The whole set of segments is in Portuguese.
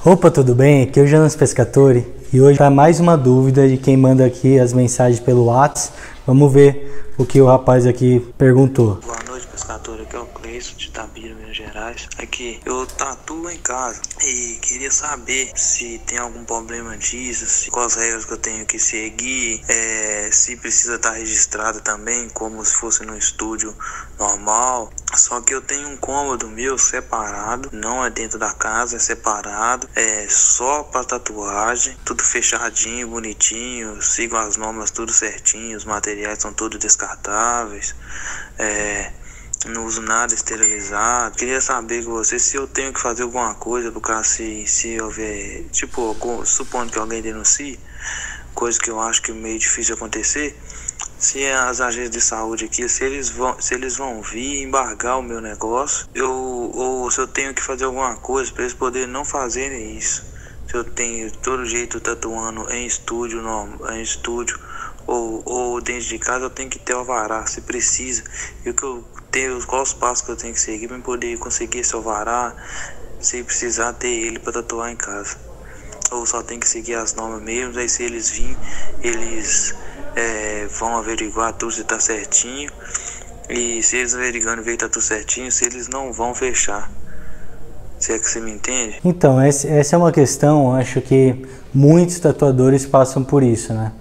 Opa, tudo bem? Aqui é o Jonas Pescatori e hoje para mais uma dúvida de quem manda aqui as mensagens pelo WhatsApp. Vamos ver o que o rapaz aqui perguntou. Boa noite, pescador. Aqui é o Cleison de Itabira, Minas Gerais. Aqui, eu tatuo em casa e queria saber se tem algum problema disso, quais regras que eu tenho que seguir, se precisa estar registrado também, como se fosse no estúdio normal. Só que eu tenho um cômodo meu separado, não é dentro da casa, é separado, é só para tatuagem, tudo fechadinho, bonitinho, sigo as normas tudo certinho, os materiais são todos descartáveis, não uso nada esterilizado. Queria saber com você se eu tenho que fazer alguma coisa por causa se houver, tipo, supondo que alguém denuncie, coisa que eu acho que é meio difícil acontecer. Se as agências de saúde aqui, se eles vão vir embargar o meu negócio, ou se eu tenho que fazer alguma coisa para eles poderem não fazerem isso. Se eu tenho todo jeito tatuando em estúdio ou dentro de casa, eu tenho que ter o alvará, se precisa. E o que eu tenho, quais os passos que eu tenho que seguir para poder conseguir esse alvará, se precisar ter ele para tatuar em casa. Ou só tem que seguir as normas mesmo, aí se eles virem, eles vão averiguar tudo se tá certinho, e se eles averiguando ver que tá tudo certinho, se eles não vão fechar. Se é que você me entende? Então, essa é uma questão, acho que muitos tatuadores passam por isso, né?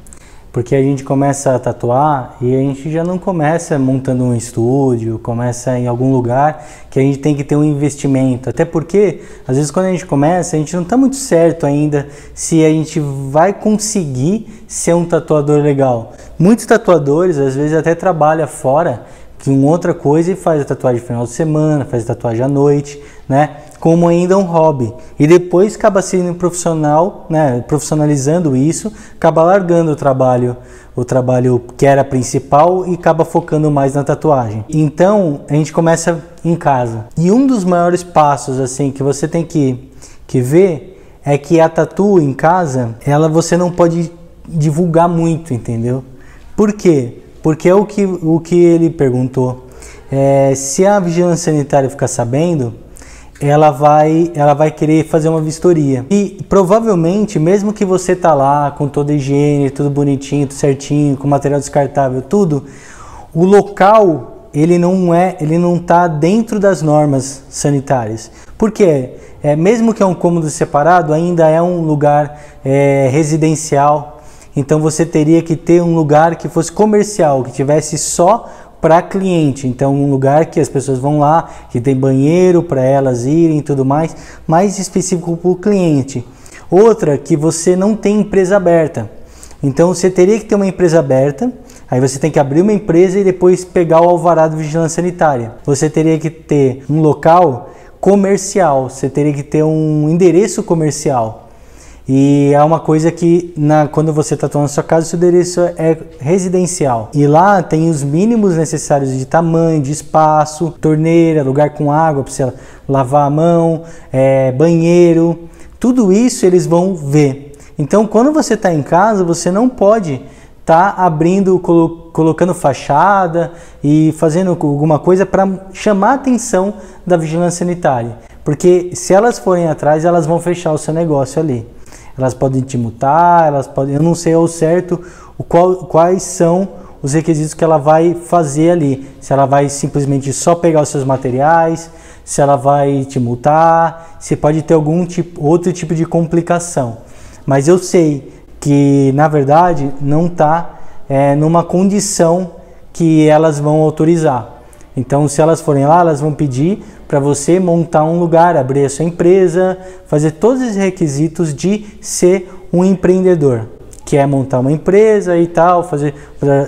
Porque a gente começa a tatuar e a gente já não começa montando um estúdio, começa em algum lugar que a gente tem que ter um investimento. Até porque, às vezes quando a gente começa, a gente não está muito certo ainda se a gente vai conseguir ser um tatuador legal. Muitos tatuadores, às vezes, até trabalham fora com outra coisa e faz a tatuagem no final de semana, faz a tatuagem à noite, né? Como ainda um hobby. E depois acaba sendo profissional, né? Profissionalizando isso, acaba largando o trabalho que era principal e acaba focando mais na tatuagem. Então, a gente começa em casa. E um dos maiores passos, assim, que você tem que ver é que a tatu em casa, você não pode divulgar muito, entendeu? Por quê? Porque é o que ele perguntou. Se a vigilância sanitária ficar sabendo, ela vai querer fazer uma vistoria. E provavelmente, mesmo que você tá lá com toda a higiene, tudo bonitinho, tudo certinho, com material descartável, tudo, o local ele não tá dentro das normas sanitárias. Por quê? Mesmo que é um cômodo separado, ainda é um lugar residencial. Então você teria que ter um lugar que fosse comercial, que tivesse só para cliente. Então um lugar que as pessoas vão lá, que tem banheiro para elas irem e tudo mais específico para o cliente. Outra, que você não tem empresa aberta. Então você teria que ter uma empresa aberta, aí você tem que abrir uma empresa e depois pegar o alvará da vigilância sanitária. Você teria que ter um local comercial, você teria que ter um endereço comercial. E é uma coisa que quando você está tatuando na sua casa, o seu endereço é residencial. E lá tem os mínimos necessários de tamanho, de espaço, torneira, lugar com água para você lavar a mão, banheiro. Tudo isso eles vão ver. Então, quando você está em casa, você não pode estar abrindo, colocando fachada e fazendo alguma coisa para chamar a atenção da vigilância sanitária. Porque se elas forem atrás, elas vão fechar o seu negócio ali. Elas podem te multar, eu não sei ao certo quais são os requisitos que ela vai fazer ali. Se ela vai simplesmente só pegar os seus materiais, se ela vai te multar, se pode ter outro tipo de complicação. Mas eu sei que, na verdade, não está numa condição que elas vão autorizar. Então, se elas forem lá, elas vão pedir para você montar um lugar, abrir a sua empresa, fazer todos os requisitos de ser um empreendedor, que é montar uma empresa e tal, fazer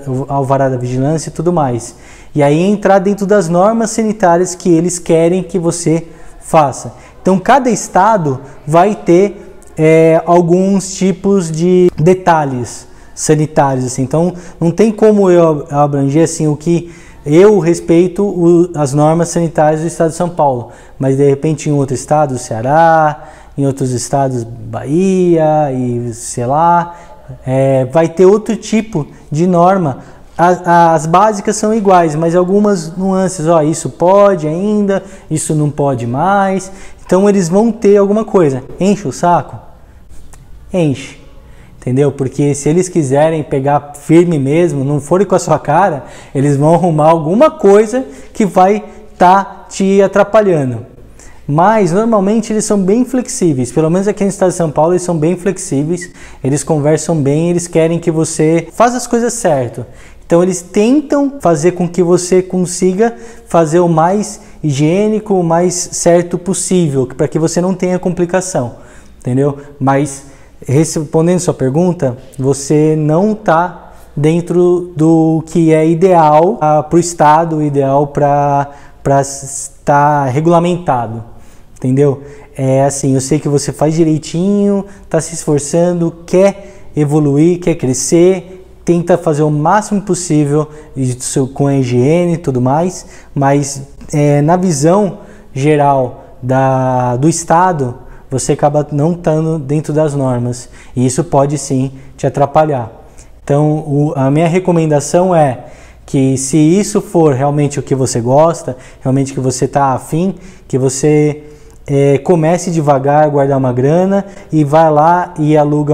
o alvará da vigilância e tudo mais. E aí entrar dentro das normas sanitárias que eles querem que você faça. Então, cada estado vai ter alguns tipos de detalhes sanitários, assim. Então, não tem como eu abranger assim o que eu respeito as normas sanitárias do estado de São Paulo, mas de repente em outro estado, Ceará, em outros estados, Bahia e sei lá, vai ter outro tipo de norma. As básicas são iguais, mas algumas nuances, isso pode ainda, isso não pode mais. Então eles vão ter alguma coisa. Enche o saco? Enche. Entendeu? Porque se eles quiserem pegar firme mesmo, não forem com a sua cara, eles vão arrumar alguma coisa que vai estar te atrapalhando. Mas normalmente eles são bem flexíveis, pelo menos aqui no estado de São Paulo eles são bem flexíveis, eles conversam bem, eles querem que você faça as coisas certo. Então eles tentam fazer com que você consiga fazer o mais higiênico, o mais certo possível, para que você não tenha complicação, entendeu? Mas respondendo sua pergunta, você não está dentro do que é ideal para o estado, ideal para estar regulamentado, entendeu? É assim, eu sei que você faz direitinho, está se esforçando, quer evoluir, quer crescer, tenta fazer o máximo possível com a higiene e tudo mais, mas na visão geral do estado, você acaba não estando dentro das normas e isso pode sim te atrapalhar. Então a minha recomendação é que se isso for realmente o que você gosta, realmente que você está afim, que você comece devagar a guardar uma grana e vai lá e aluga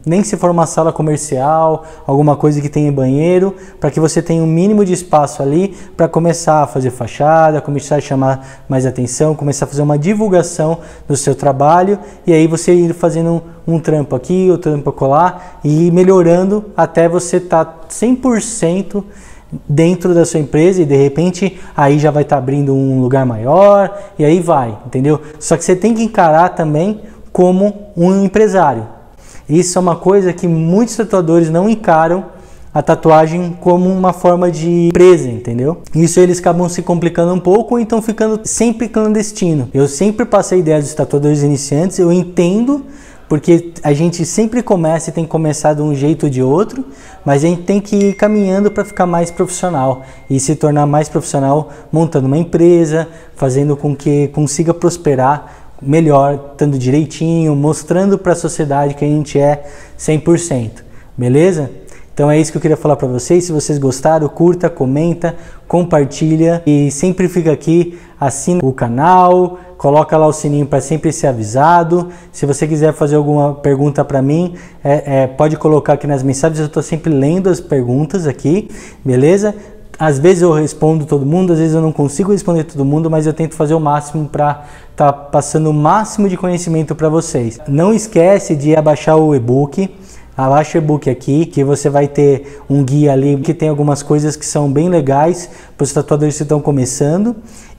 nem se for uma sala comercial, alguma coisa que tenha banheiro, para que você tenha um mínimo de espaço ali para começar a fazer fachada, começar a chamar mais atenção, começar a fazer uma divulgação do seu trabalho e aí você ir fazendo um trampo aqui, outro trampo acolá e ir melhorando até você estar 100% dentro da sua empresa e de repente aí já vai estar abrindo um lugar maior e aí vai, entendeu? Só que você tem que encarar também como um empresário. Isso é uma coisa que muitos tatuadores não encaram a tatuagem como uma forma de empresa, entendeu? Isso eles acabam se complicando um pouco ou então ficando sempre clandestino. Eu sempre passei a ideia dos tatuadores iniciantes, eu entendo, porque a gente sempre começa e tem que começar de um jeito ou de outro, mas a gente tem que ir caminhando para ficar mais profissional e se tornar mais profissional montando uma empresa, fazendo com que consiga prosperar melhor, estando direitinho, mostrando para a sociedade que a gente é 100%, beleza? Então é isso que eu queria falar para vocês. Se vocês gostaram, curta, comenta, compartilha e sempre fica aqui, assina o canal, coloca lá o sininho para sempre ser avisado. Se você quiser fazer alguma pergunta para mim, pode colocar aqui nas mensagens, eu estou sempre lendo as perguntas aqui, beleza? Às vezes eu respondo todo mundo, às vezes eu não consigo responder todo mundo, mas eu tento fazer o máximo para estar passando o máximo de conhecimento para vocês. Não esquece de abaixar o e-book. Abaixa o e-book aqui, que você vai ter um guia ali que tem algumas coisas que são bem legais para os tatuadores que estão começando.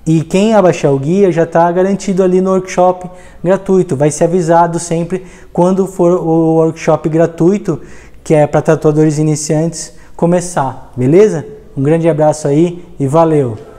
E quem abaixar o guia já está garantido ali no workshop gratuito. Vai ser avisado sempre quando for o workshop gratuito, que é para tatuadores iniciantes, começar, beleza? Um grande abraço aí e valeu!